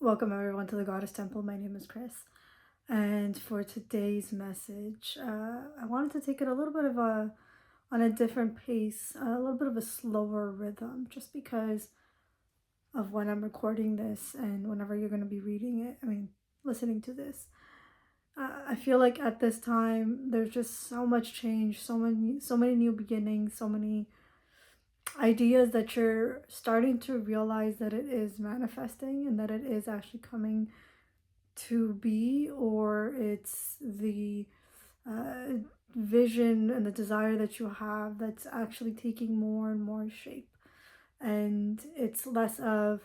Welcome everyone to the Goddess Temple. My name is Chris, and for today's message, I wanted to take it a little bit of on a different pace, a little bit of a slower rhythm, just because of when I'm recording this and whenever you're going to be reading it. Listening to this. I feel like at this time there's just so much change, so many new beginnings, so many ideas that you're starting to realize that it is manifesting and that it is actually coming to be, or it's the uh, vision and the desire that you have that's actually taking more and more shape. And it's less of,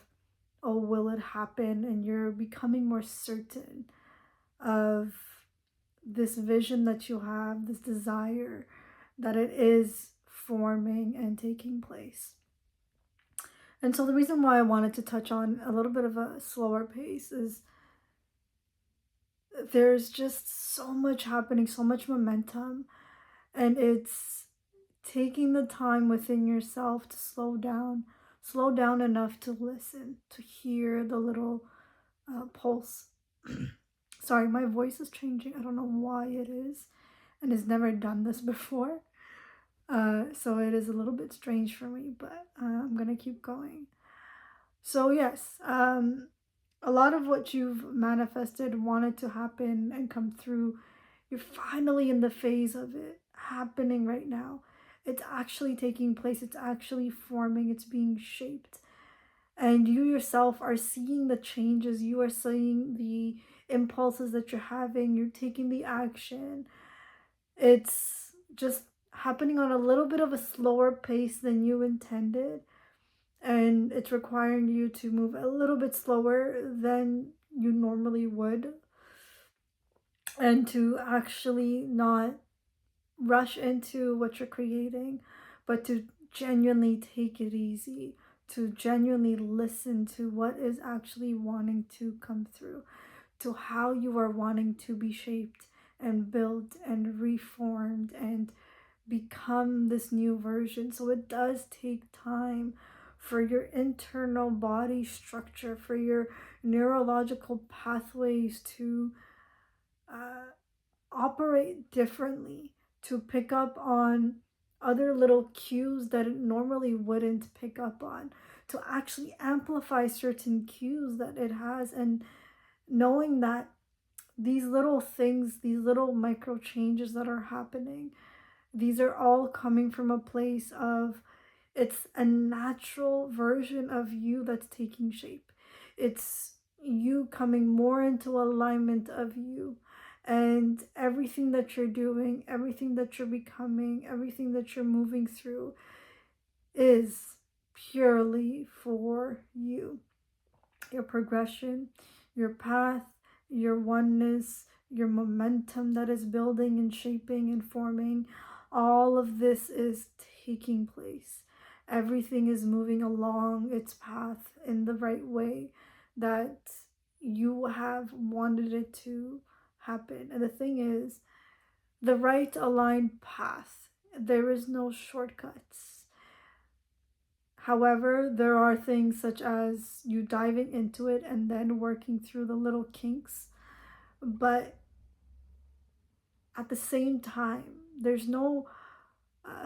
oh, will it happen? And you're becoming more certain of this vision that you have, this desire, that it is forming and taking place. And so the reason why I wanted to touch on a little bit of a slower pace is there's just so much happening, so much momentum, and it's taking the time within yourself to slow down enough to listen, to hear the little pulse. Sorry, my voice is changing. I don't know why it is, and has never done this before. So it is a little bit strange for me, but I'm gonna keep going. So yes, a lot of what you've manifested, wanted to happen and come through, you're finally in the phase of it happening right now. It's actually taking place, it's actually forming, it's being shaped. And you yourself are seeing the changes, you are seeing the impulses that you're having, you're taking the action. It's just happening on a little bit of a slower pace than you intended, and it's requiring you to move a little bit slower than you normally would, and to actually not rush into what you're creating, but to genuinely take it easy, to genuinely listen to what is actually wanting to come through, to how you are wanting to be shaped and built and reformed and become this new version. So it does take time for your internal body structure, for your neurological pathways to operate differently, to pick up on other little cues that it normally wouldn't pick up on, to actually amplify certain cues that it has, and knowing that these little things, these little micro changes that are happening, these are all coming from a place of, it's a natural version of you that's taking shape. It's you coming more into alignment of you. And everything that you're doing, everything that you're becoming, everything that you're moving through is purely for you. Your progression, your path, your oneness, your momentum that is building and shaping and forming, all of this is taking place. Everything is moving along its path in the right way that you have wanted it to happen. And the thing is, the right aligned path, there is no shortcuts. However, there are things such as you diving into it and then working through the little kinks. But at the same time, there's no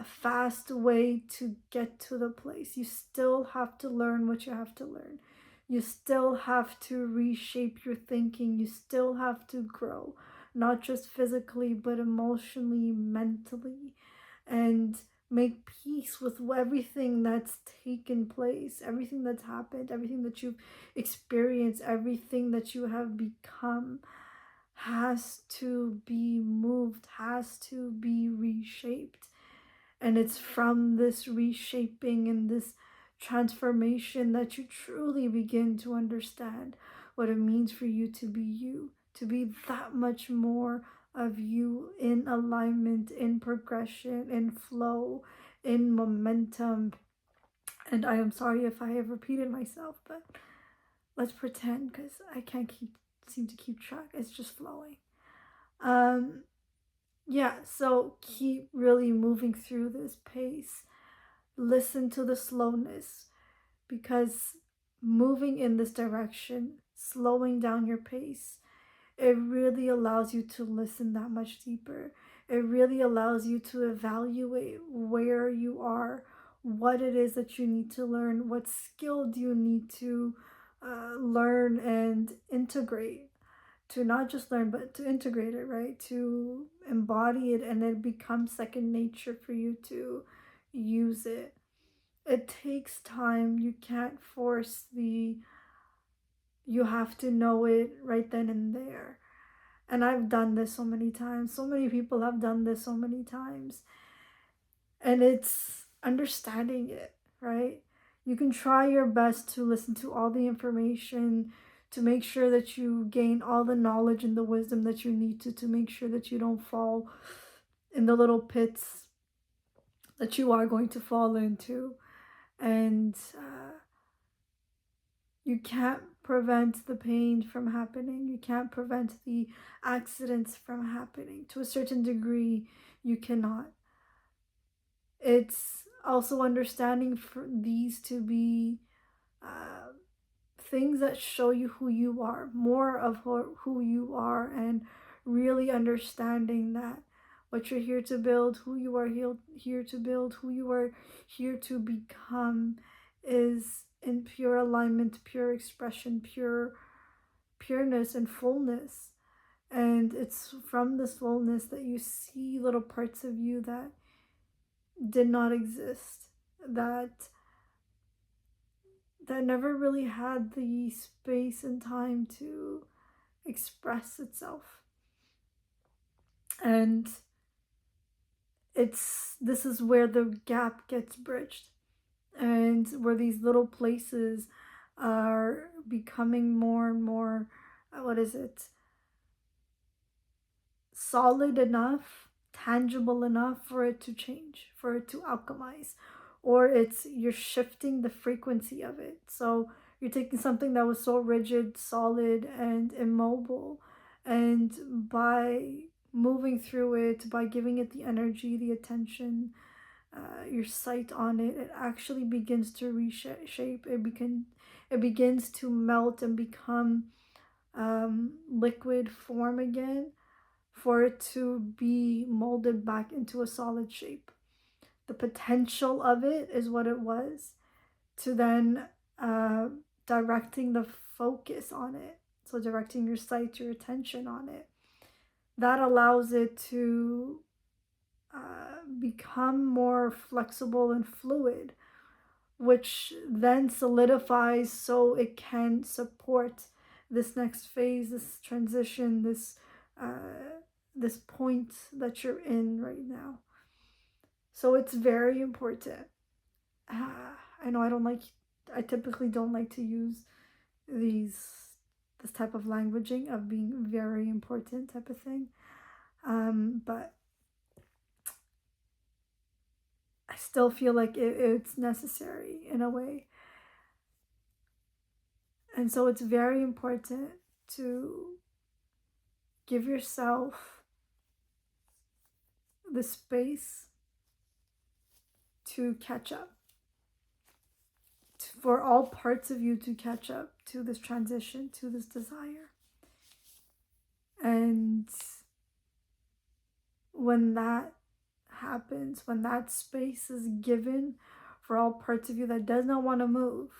fast way to get to the place. You still have to learn what you have to learn. You still have to reshape your thinking. You still have to grow, not just physically, but emotionally, mentally, and make peace with everything that's taken place, everything that's happened, everything that you've experienced, everything that you have become has to be moved, has to be reshaped. And it's from this reshaping and this transformation that you truly begin to understand what it means for you, to be that much more of you, in alignment, in progression, in flow, in momentum. And I am sorry if I have repeated myself, but let's pretend, because I can't seem to keep track. It's just flowing. Yeah, so keep really moving through this pace. Listen to the slowness, because moving in this direction, slowing down your pace, it really allows you to listen that much deeper. It really allows you to evaluate where you are, what it is that you need to learn, what skill do you need to learn and integrate. To not just learn, but to integrate it, right? To embody it, and it becomes second nature for you to use it. It takes time. You can't force you have to know it right then and there. And I've done this so many times. So many people have done this so many times. And it's understanding it, right? You can try your best to listen to all the information, to make sure that you gain all the knowledge and the wisdom that you need to make sure that you don't fall in the little pits that you are going to fall into. And you can't prevent the pain from happening. You can't prevent the accidents from happening. To a certain degree, you cannot. It's also understanding for these to be things that show you who you are, more of who you are, and really understanding that what you're here to build, who you are here to build, who you are here to become is in pure alignment, pure expression, pureness and fullness. And it's from this fullness that you see little parts of you that did not exist, that never really had the space and time to express itself. And this is where the gap gets bridged, and where these little places are becoming more and more solid enough, tangible enough for it to change, for it to alchemize, or you're shifting the frequency of it. So you're taking something that was so rigid, solid, and immobile, and by moving through it, by giving it the energy, the attention, your sight on it, it actually begins to reshape. It begins to melt and become liquid form again, for it to be molded back into a solid shape. The potential of it is what it was, to then directing the focus on it. So directing your sight, your attention on it. That allows it to become more flexible and fluid, which then solidifies so it can support this next phase, this transition, this point that you're in right now. So it's very important. I know I typically don't like to use this type of languaging of being very important type of thing. But I still feel like it's necessary in a way. And so it's very important to give yourself the space to catch up, for all parts of you to catch up to this transition, to this desire. And when that happens, when that space is given for all parts of you that does not want to move,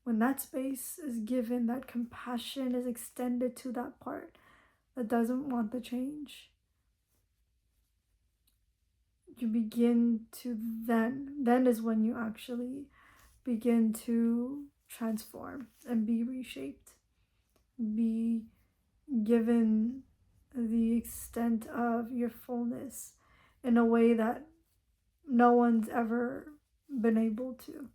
when that space is given, that compassion is extended to that part that doesn't want the change, you begin to then is when you actually begin to transform and be reshaped, be given the extent of your fullness in a way that no one's ever been able to.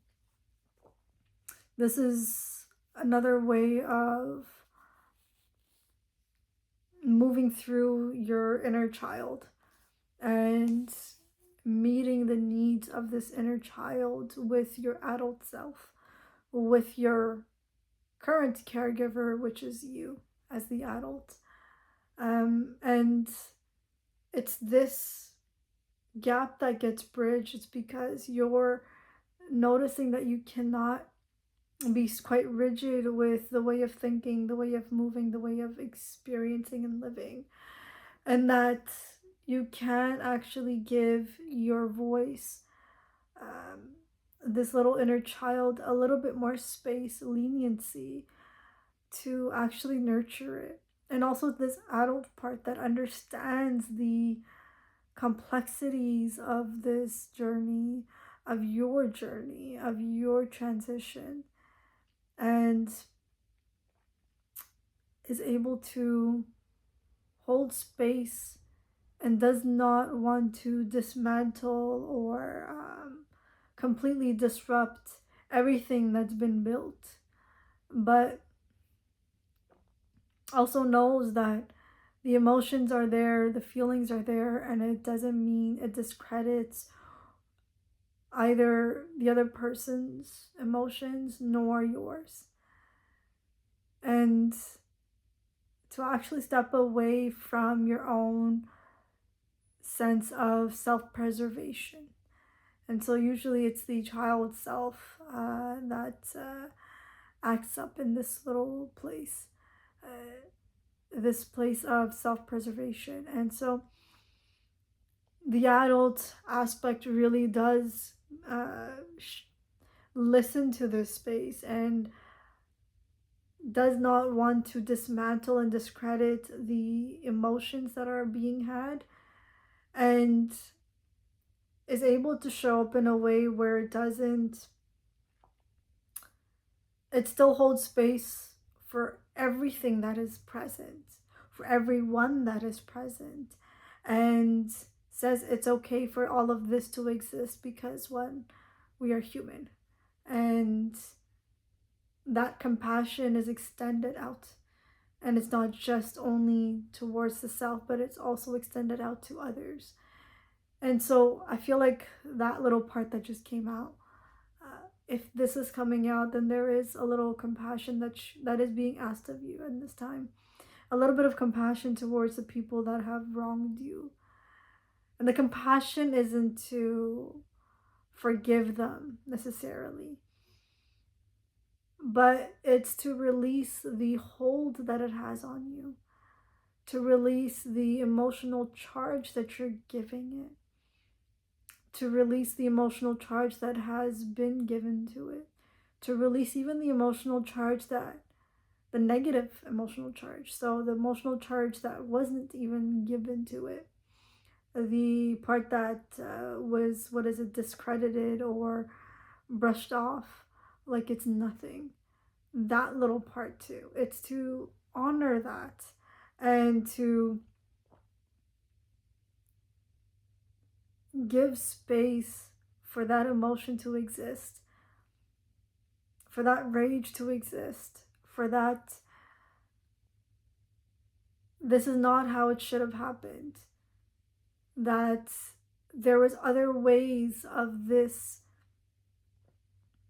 This is another way of moving through your inner child and meeting the needs of this inner child with your adult self, with your current caregiver, which is you as the adult. And it's this gap that gets bridged. It's because you're noticing that you cannot be quite rigid with the way of thinking, the way of moving, the way of experiencing and living. And that you can actually give your voice, um, this little inner child, a little bit more space, leniency to actually nurture it. And also, this adult part that understands the complexities of this journey, of your transition, and is able to hold space and does not want to dismantle or completely disrupt everything that's been built, but also knows that the emotions are there, the feelings are there, and it doesn't mean it discredits either the other person's emotions nor yours. And to actually step away from your own sense of self preservation. And so, usually, it's the child self that acts up in this little place, this place of self preservation. And so, the adult aspect really does listen to this space and does not want to dismantle and discredit the emotions that are being had, and is able to show up in a way where it still holds space for everything that is present, for everyone that is present, and says it's okay for all of this to exist because, one, we are human. And that compassion is extended out. And it's not just only towards the self, but it's also extended out to others. And so I feel like that little part that just came out, if this is coming out, then there is a little compassion that is being asked of you in this time. A little bit of compassion towards the people that have wronged you. And the compassion isn't to forgive them necessarily, but it's to release the hold that it has on you, to release the emotional charge that you're giving it, to release the emotional charge that has been given to it, to release even the emotional charge the negative emotional charge. So the emotional charge that wasn't even given to it, the part that was, discredited or brushed off like it's nothing. That little part too. It's to honor that and to give space for that emotion to exist, for that rage to exist, for that this is not how it should have happened, that there was other ways of this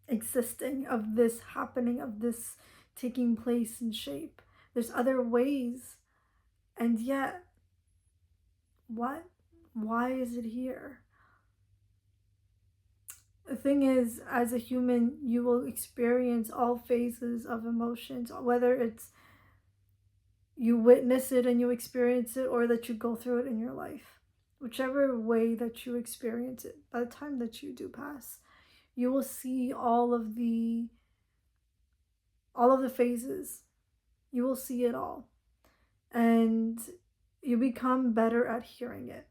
existing, of this happening, of this taking place and shape. There's other ways, and yet, what? Why is it here? The thing is, as a human, you will experience all phases of emotions, whether it's you witness it and you experience it, or that you go through it in your life. Whichever way that you experience it, by the time that you do pass, you will see all of the phases. You will see it all. And you become better at hearing it.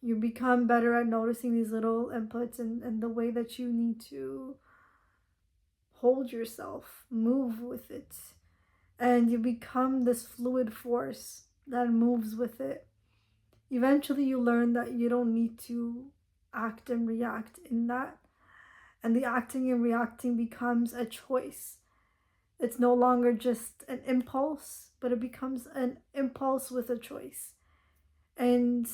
You become better at noticing these little inputs and the way that you need to hold yourself, move with it. And you become this fluid force that moves with it. Eventually, you learn that you don't need to act and react in that. And the acting and reacting becomes a choice. It's no longer just an impulse, but it becomes an impulse with a choice. And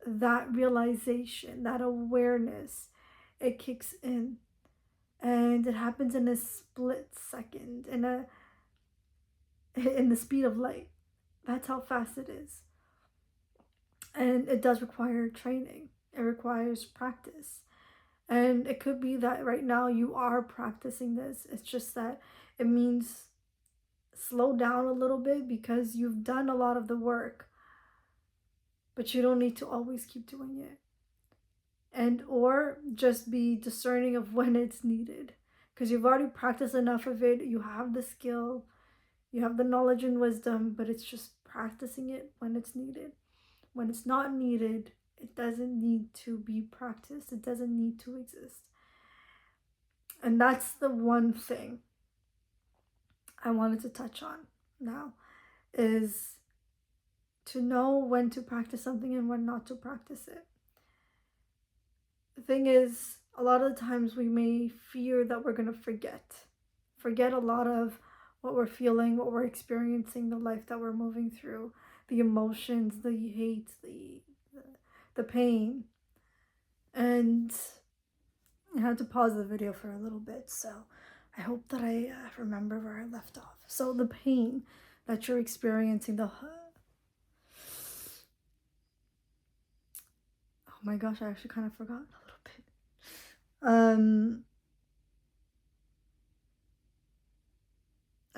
that realization, that awareness, it kicks in. And it happens in a split second, in the speed of light. That's how fast it is. And it does require training. It requires practice. And it could be that right now you are practicing this. It's just that it means slow down a little bit because you've done a lot of the work, but you don't need to always keep doing it. And or just be discerning of when it's needed, because you've already practiced enough of it. You have the skill, you have the knowledge and wisdom, but it's just practicing it when it's needed. When it's not needed, it doesn't need to be practiced. It doesn't need to exist. And that's the one thing I wanted to touch on now, is to know when to practice something and when not to practice it. The thing is, a lot of the times we may fear that we're going to forget a lot of what we're feeling, what we're experiencing, the life that we're moving through, the emotions, the hate, the pain. And I had to pause the video for a little bit, so I hope that I remember where I left off. So the pain that you're experiencing, oh my gosh, I actually kind of forgot a little bit.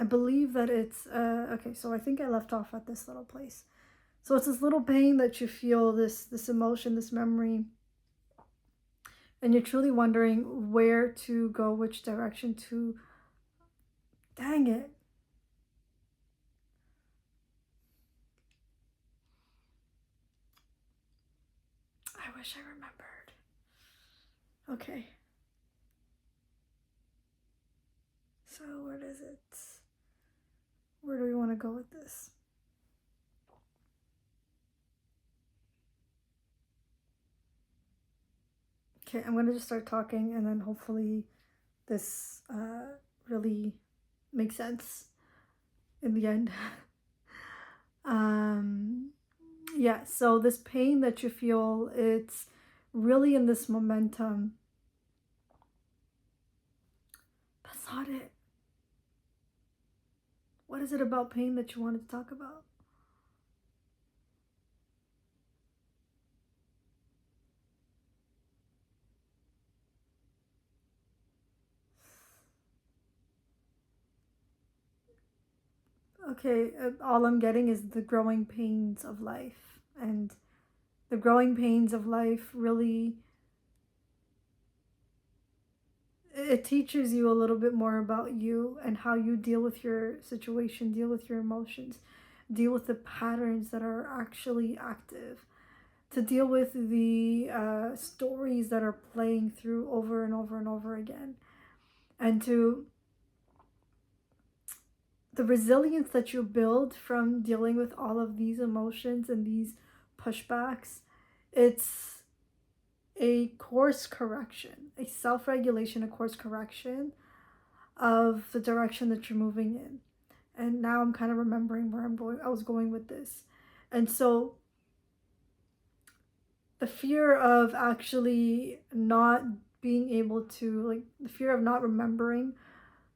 I believe that it's okay, so I think I left off at this little place. So it's this little pain that you feel, this emotion, this memory, and you're truly wondering where to go, which direction to. Dang it. I wish I remembered. Okay. So what is it? Where do we want to go with this? Okay, I'm going to just start talking, and then hopefully this really makes sense in the end. Yeah, so this pain that you feel, it's really in this momentum. That's not it. What is it about pain that you wanted to talk about? Okay, all I'm getting is the growing pains of life. And the growing pains of life really, it teaches you a little bit more about you and how you deal with your situation, deal with your emotions, deal with the patterns that are actually active, to deal with the stories that are playing through over and over and over again, and to the resilience that you build from dealing with all of these emotions and these pushbacks. It's a course correction, a self-regulation, a course correction of the direction that you're moving in. And now I'm kind of remembering where I was going with this. And so the fear of actually not being able to, like, the fear of not remembering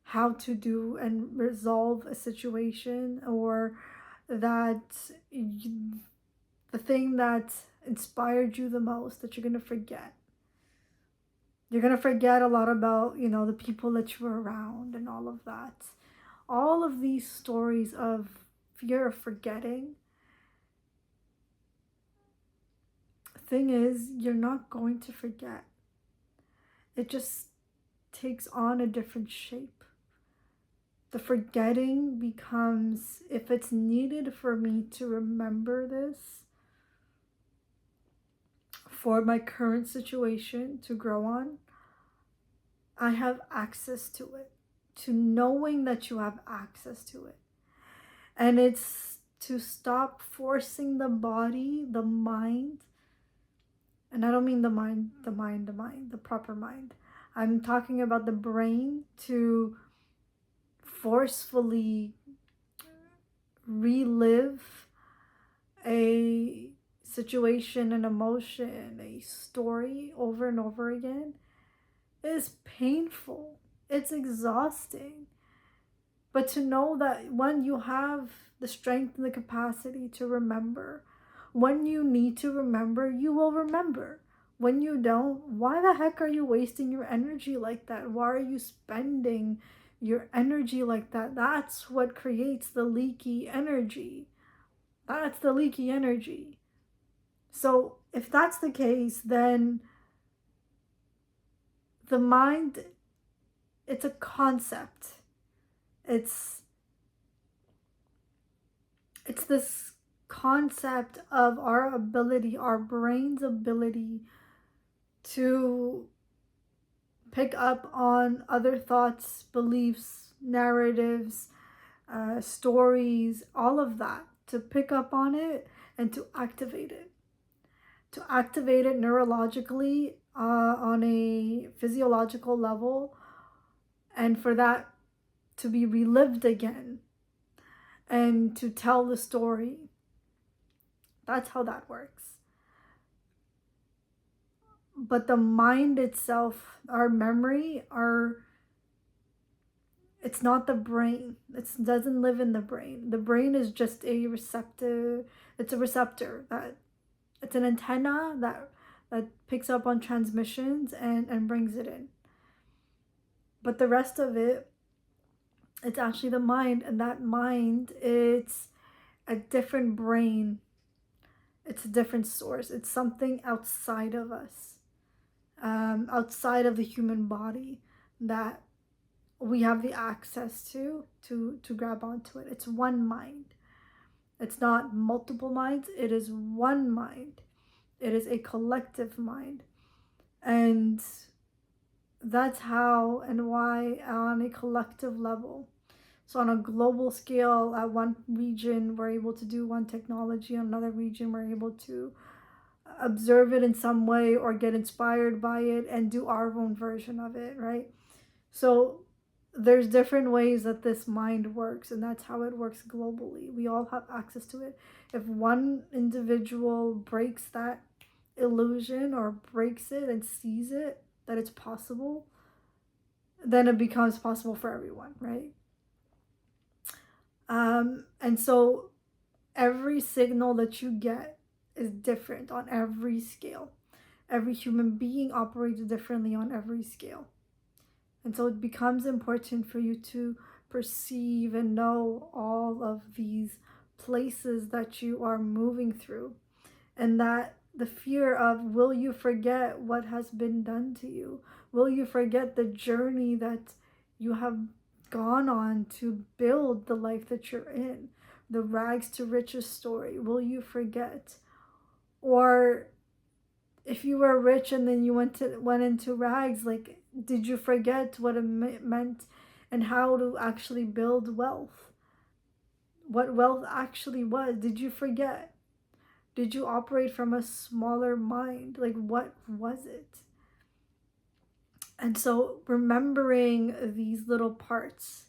how to do and resolve a situation, or that the thing that inspired you the most, that you're going to forget. You're going to forget a lot about, the people that you were around and all of that. All of these stories of fear of forgetting. Thing is, you're not going to forget. It just takes on a different shape. The forgetting becomes, if it's needed for me to remember this for my current situation to grow on, I have access to it. To knowing that you have access to it. And it's to stop forcing the body, the mind, and I don't mean the proper mind. I'm talking about the brain, to forcefully relive a situation, an emotion, a story over and over again. Is painful. It's exhausting. But to know that when you have the strength and the capacity to remember, when you need to remember, you will remember. When you don't, why the heck are you wasting your energy like that? Why are you spending your energy like that? That's what creates the leaky energy. That's the leaky energy. So if that's the case, then the mind, it's a concept. It's this concept of our ability, our brain's ability to pick up on other thoughts, beliefs, narratives, stories, all of that, to pick up on it and to activate it. To activate it neurologically on a physiological level, and for that to be relived again and to tell the story. That's how that works. But the mind itself, our memory, it's not the brain. It doesn't live in the brain. The brain is just a receptor. It's a receptor that it's an antenna that picks up on transmissions and brings it in. But the rest of it, it's actually the mind, and that mind, it's a different brain. It's a different source. It's something outside of us, outside of the human body, that we have the access to grab onto it. It's one mind. It's not multiple minds. It is one mind. It is a collective mind. And that's how and why, on a collective level. So on a global scale, at one region, we're able to do one technology. On another region, we're able to observe it in some way or get inspired by it and do our own version of it, right? So there's different ways that this mind works, and that's how it works globally. We all have access to it. If one individual breaks that illusion or breaks it and sees it, that it's possible, then it becomes possible for everyone, right? And so every signal that you get is different on every scale. Every human being operates differently on every scale. And so it becomes important for you to perceive and know all of these places that you are moving through, and that the fear of, will you forget what has been done to you? Will you forget the journey that you have gone on to build the life that you're in? The rags to riches story. Will you forget? Or if you were rich and then you went into rags, like, did you forget what it meant and how to actually build wealth? What wealth actually was? Did you forget? Did you operate from a smaller mind? Like, what was it? And so remembering these little parts,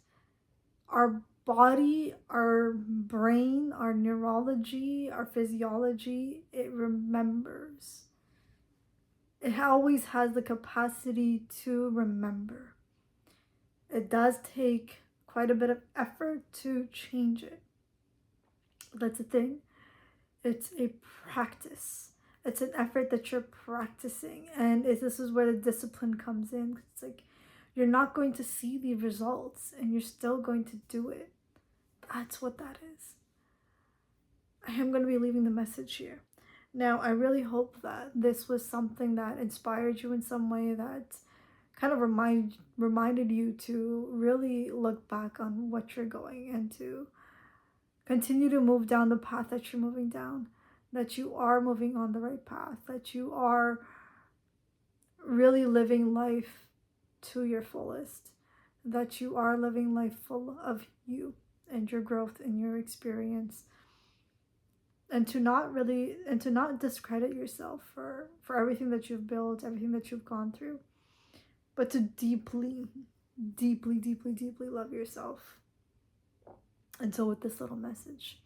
our body, our brain, our neurology, our physiology, it remembers. It always has the capacity to remember. It does take quite a bit of effort to change it. That's the thing. It's a practice. It's an effort that you're practicing. And this is where the discipline comes in. It's like, you're not going to see the results and you're still going to do it. That's what that is. I am going to be leaving the message here. Now, I really hope that this was something that inspired you in some way, that kind of reminded you to really look back on what you're going and to continue to move down the path that you're moving down, that you are moving on the right path, that you are really living life to your fullest, that you are living life full of you and your growth and your experience, and to not discredit yourself for everything that you've built, everything that you've gone through, but to deeply, deeply, deeply, deeply love yourself. And so with this little message,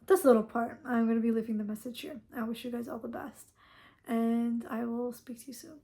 this little part, I'm going to be leaving the message here. I wish you guys all the best, and I will speak to you soon.